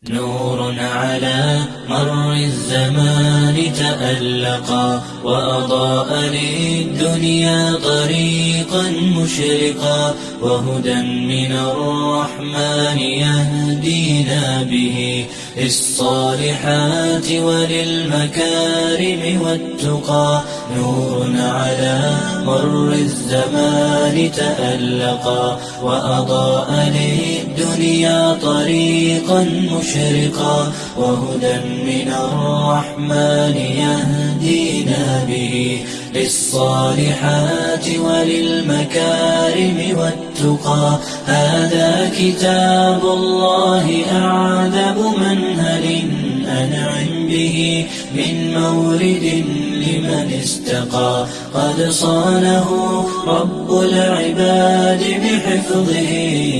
نور على مر الزمان تألقا وأضاء للدنيا طريقا مشرقا وهدى من الرحمن يهدينا به للصالحات وللمكارم والتقى. نور على مر الزمان تألقا وأضاء للدنيا طريقا مشرقا وهدى من الرحمن يهدينا به للصالحات وللمكارم والتقى. هذا كتاب الله أعذب منهل أنعم به من مورد لمن استقى. قد صانه رب العباد بحفظه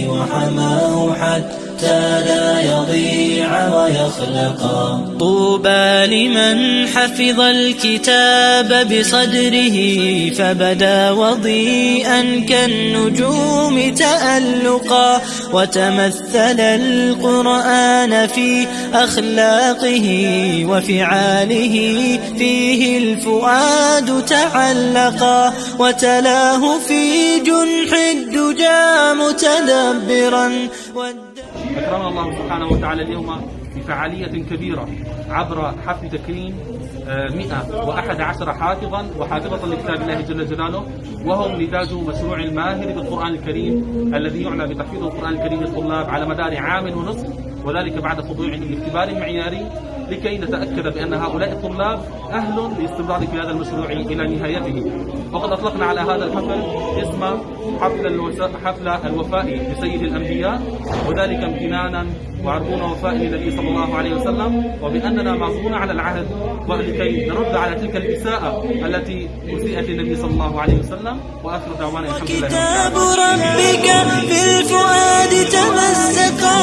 وحماه حتى لا يضيع ويخلقا. طوبى لمن حفظ الكتاب بصدره فبدا وضيئا كالنجوم تألقا وتمثل القرآن في أخلاقه وفعاله فيه الفؤاد تعلقا وتلاه في جنح الدجى متدبرا. أكرمنا الله سبحانه وتعالى اليوم بفعالية كبيرة عبر حفل تكريم 111 حافظا وحافظة لكتاب الله جل جلاله، وهم نتاج مشروع الماهر بالقرآن الكريم الذي يعنى بتحفيظ القرآن الكريم للطلاب على مدار عام ونصف، وذلك بعد خضوعهم لاختبار معياري لكي نتأكد بأن هؤلاء الطلاب أهل للاستمرار في هذا المشروع إلى نهايته. وقد أطلقنا على هذا الحفل اسم حفل الوفاء بسيد الأنبياء، وذلك امتنانا وعرضون وفاء للنبي صلى الله عليه وسلم، وبأننا معصومون على العهد ولكي نرد على تلك الإساءة التي أسيئت للنبي صلى الله عليه وسلم. وآخر دعوانا الحمد لله. كتاب ربك في الفؤاد تمسكا.